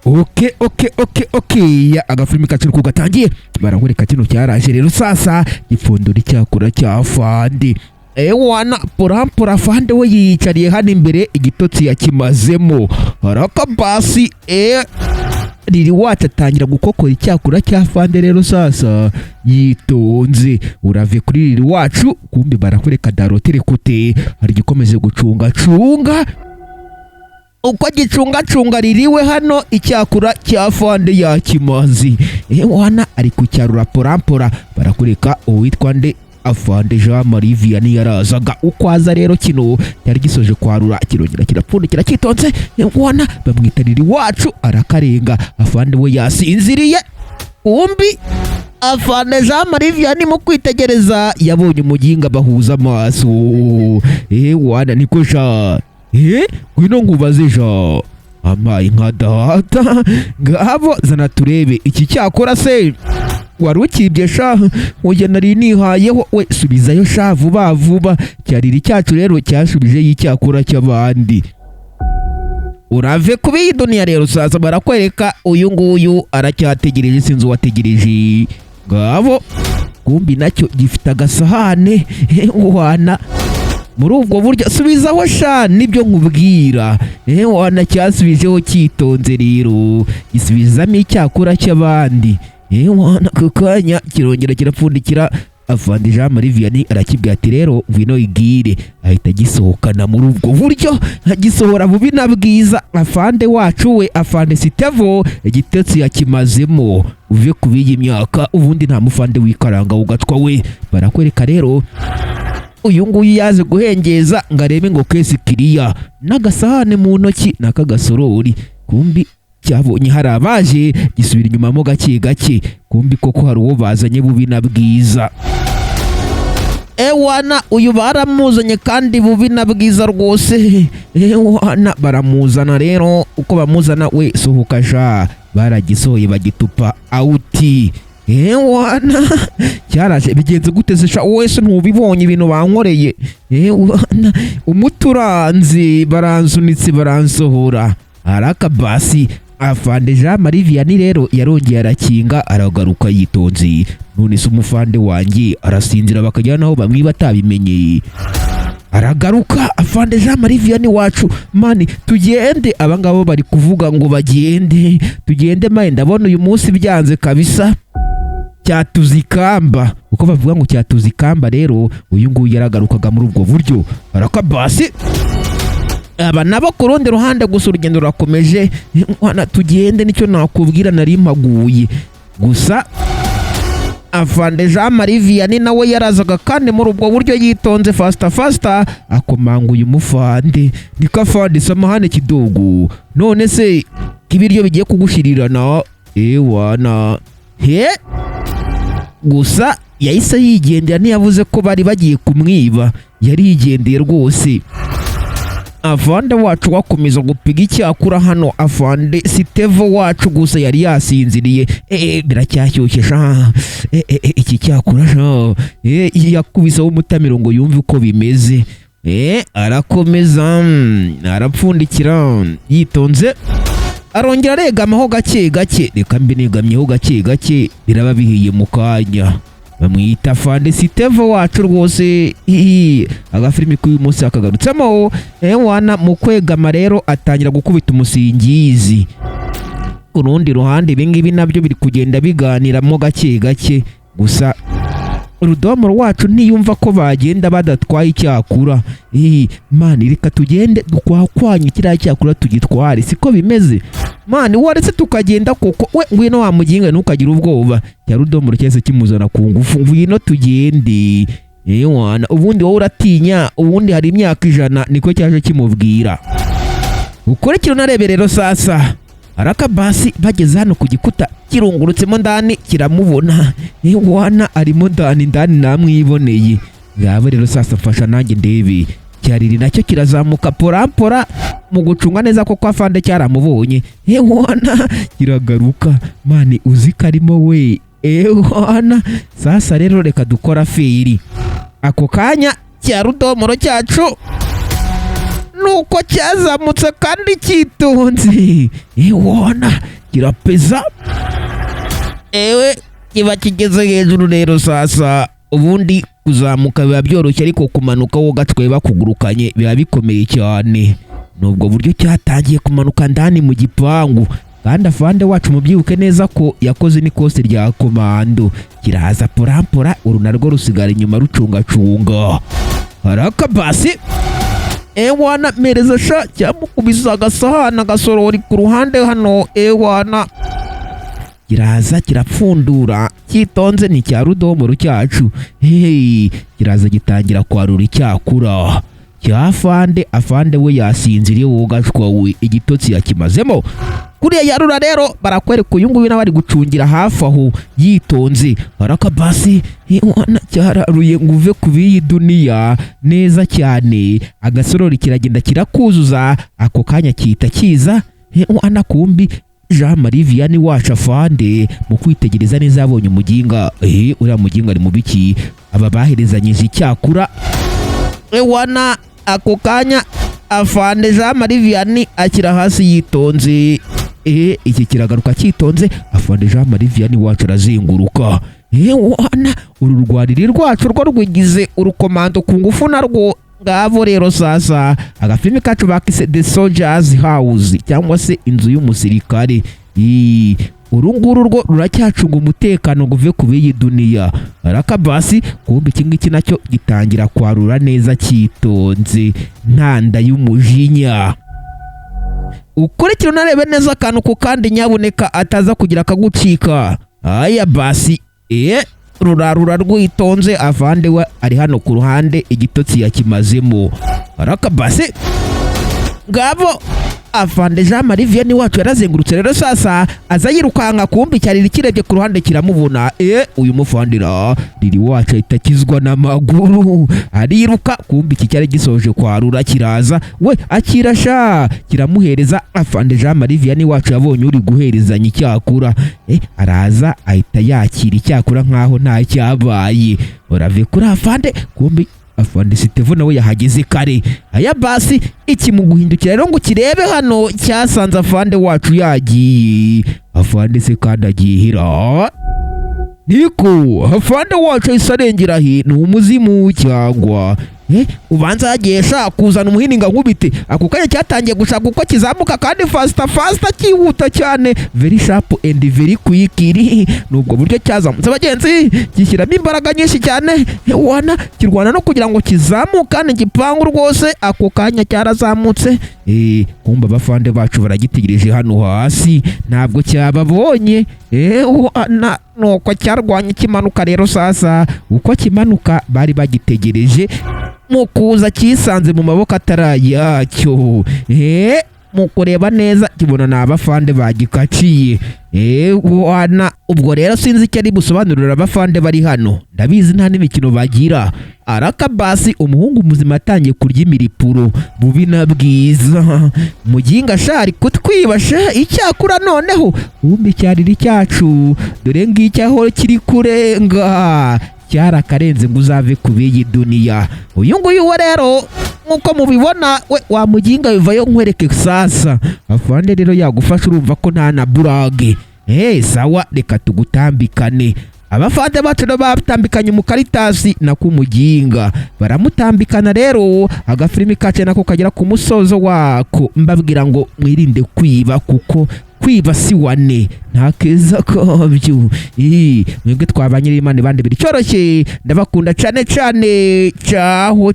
Okay. Agafilimi kaciri kugatangiye barakwereka kino cyaraje rero sasa ipfundo ryakura cya Fande. Ewana purampura Fande we yicariye hano imbere igitotsi yakimazemo. Haraka basi riri watatangira gukokora icyakura cya Fande rero sasa yitonze urave kuri riri wacu kumbi barakwereka darotere kute hari gikomeze gucunga uko gicunga ririwe hano icyakura cya Fande ya kimazi. Ewana ari kucyarura purampura barakureka uwitwa nde Afande Jean Marie Vianney yarazaga ukwaza rero kino yari gisoje kwarura kirongera kirapfundikira kitonze. Ewana bamwitarira iwacu arakarenga Afande we yasinziriye umbi Afande Jean Marie Vianney mu kwitegereza yabonye umuginga bahuza amaso. Ewana niko sha gwino ngubaze ja amaye nka data ngabo zana turebe iki cyakora se warukibye sha oya nari nihayeho we subizayo sha vuba cyariri cyacu rero cyashubije yicyakora cy'abandi urave kubiyi dunia rero sasa barakwereka uyu nguyu aracyategereje sinzi wategereje ngabo kumbi nacyo gifite agasahane. Wana muri ubwo buryo subizaho sha nibyo nkubwira. Wana cyasubijeho cyitonze rero gisubizamo icyakura cy'abandi. Wana kukanya kirongera kirapfundikira Afande Jean Marie Vianney arakibwira ati rero ngwino igire ahita gisohokana muri ubwo buryo agisohora bubi na bwiza. Afande wacu we Afande Sitevo igitotsi yakimazemo uve kubiyi imyaka ubundi nta mufande wikaranga ugatwa we barakwereka rero uyu nguyu yaje guhengeza ngarebe ngo kesi kiriya n'agasahane mu ntoki n'akagasorori kumbi cyabonye hari abaje gisubira inyuma mo gake kumbi koko hari uwo bazanye bubi na bwiza. Ewana uyu baramuzanye kandi bubi na bwiza rwose. Ewana baramuzana rero uko bamuzana we sohoka sha baragisohoye bagitupa outi. Ewana cyaraje bigenze guteze sha wese ntubibonye ibintu bankoreye. Ewana umuturanzi baranzunitse baransohora haraka basi. Afande Jean Marie Vianney rero yarongeye arakinga aragaruka yitonze none se umufande wanjye arasinzira bakajya naho bamwe batabimenye aragaruka. Afande Jean Marie Vianney wacu mani tugende abangabo bari kuvuga ngo bagende tugende maye ndabona uyu munsi byanze kabisa cyatuzikamba uko bavuga ngo cyatuzikamba rero uyu nguyu yaragarukaga muri ubwo buryo arakabasi. Aba nabo ku rundi ruhande gusa urugendo rurakomeje. Wana tugende nicyo nakubwira nari mpaguye gusa. Afande Jean Marie Vianney nawe yarazaga kandi muri ubwo buryo yitonze fasta akomanga uyu mufande niko Afande samahane kidogo none se kibiryo bigiye kugushirirana. Wana gusa yahise yigendera ntiyavuze ko bari bagiye kumwiba yari yigendeye rwose. Afande wacu wakomeza gupiga icyakura hano Afande Sitevo wacu gusa yari yasinziriye. Biracyashyushye sha iki cyakura sha yakubisaho umutamiro ngo yumve uko bimeze. Arakomeza arapfundikira yitonze arongera aregamaho gake reka mbe negamyeho gake biraba bihiye mu kanya. Bamwita Afande Sitevo wacu rwose. Agafilimi k'uyu munsi akagarutsemo. Wana mu kwegama rero atangira gukubita umusingizi ku rundi ruhande. Ibingibi nabyo biri kugenda biganiramo gake gusa Rudomoro wacu ntiyumva ko bagenda badatwaye icyakura. Mani reka tugende dukwakwanye kiriya cyakura tugitware siko bimeze mani waretse tukagenda koko we ngwino wamuginga ntukagira ubwoba. Cya Rudomoro cyese kimuzana ku ngufu ngwino tugende. Wana ubundi wowe uratinya ubundi hari imyaka 100 niko cyaje kimubwira. Ukurikira unarebe rero sasa araka basi bageze hano ku gikuta kirungurutsemo ndani kiramubona. Wana arimo ndani namwiboneye ngabo rero sasa mfasha nanjye ndebe cyariri nacyo kirazamuka pora mu gucunga neza ko Afande cyaramubonye. Wana kiragaruka mani uzi karimo we. Wana sasa rero reka dukora feri ako kanya cya Rudomoro cyacu nuko cyazamutse kandi cyitonze ewana kirapeza kiba kigeze hejuru rero sasa ubundi kuzamuka biba byoroshye ariko kumanuka wo gatwe bakugurukanye biba bikomeye cyane nubwo buryo cyatangiye kumanuka ndani mu gipangu kandi afande wacu mubyibuke neza ko yakoze n'ikosi rya komando kiraza porampora urunarwo rusigara inyuma rucungacunga haraka basi ewana mereza sha cyamukubisa agasahana gasorori ku ruhande hano ewana kiraza kirapfundura cyitonze ni cya rudomoro cyacu kiraza gitangira kwarura icyakura afande we yasinziriye wogashwa we igitotsi yakimazemo kuriya yarura rero barakwereka uyu nguyu n'abari gucungira hafi aho yitonze haraka basi wana cyararuye ngo uve ku b'iyi duniya neza cyane agasorori kiragenda kirakuzuza ako kanya kita kiza wana kumbi Jean Marie Vianney wacu afande mu kwitegereza neza yabonye umuginga uriya muginga ari mu biki aba baherezanyije icyakura wana ako kanya afande Jean Marie Vianney akira hasi yitonze iki kiragaruka cyitonze afande Jean Marie Vianney wacu arazenguruka wana uru rwariri rwacu rwo rwigize urukomando ku ngufu narwo ngavo rero sasa agafilimi kacu bakise The Soldiers House cyangwa se inzu y'umusirikare urunguru rwo ruracyacunga umutekano ngo uve ku b'iyi duniya haraka basi kumbe iki ngiki nacyo gitangira kwarura neza cyitonze ntanda y'umujinya ukurikira unarebe neza akantu ku kandi nyabuneka ataza kugira akagucika aya basi rurarura rwitonze afande we ari hano ku ruhande igitotsi yakimazemo haraka basi ngabo afande Jean Marie Vianney wacu yarazengurutse rero sasa aza yirukanka kumbi cyari kirebye ku ruhande kiramubona uyu mufandira riri wacu itakizwa n'amaguru ariruka kumbi iki cyari gisoje kwarura kiraza we akirasha kiramuhereza afande Jean Marie Vianney wacu yabonye uri guherezanya icyakura araza ahita yakira icyakura nkaho nta cyabaye urave kuri afande kumbi afande Steve nawe yahageze kare aya basi iki mu guhindukira rero ngo kirebe hano cyasanze afande wacu yagiye afande se kandi agihira niko afande wacu isarengera hino umuzimu cyangwa ubanza yagiye kuzana umuhininga nkubite ako kanya cyatangiye gushaka uko kizamuka kandi fasta kihuta cyane very sharp and very quick nubwo buryo cyazamutse abagenzi gishyiramo imbaraga nyinshi cyane wana kirwana no kugira ngo kizamukane gipangu rwose ako kanya cyarazamutse kumba abafande bacu baragitegereje hano hasi ntabwo cyababonye wana nuko cyarwanye kimanuka rero sasa uko kimanuka bari bagitegereje mu kuza kisanze mu maboko atarayacyo mu kureba neza kibona n'abafande bagikaciye wana ubwo rero sinzi icyo ari busobanurira abafande bari hano ndabizi nta n'imikino bagira araka basi umuhungu muzima atangiye kurya imiripuro bubi na bwiza muginga shari kutwibasha icyakura noneho umbi cyariri cyacu dore ngicyo aho kiri kurenga cyarakarenze ngo uzave ku b'iyi duniya uyu nguyu we rero nkuko mubibona we wamuginga bivayo nkwereke sasa afande rero yagufasha urumva ko nta na burage sawa reka tugutambikane abafande bacu batambikanye mu karitasi na kumuginga baramutambikana rero agafilimi kace nako kagera ku musozo wako mbabwira ngo mwirinde kwiba kuko kwiba si wane nta keza kabyo mwebwe twabanyira Imana bandi biri cyoroshye ndabakunda cyane cyaho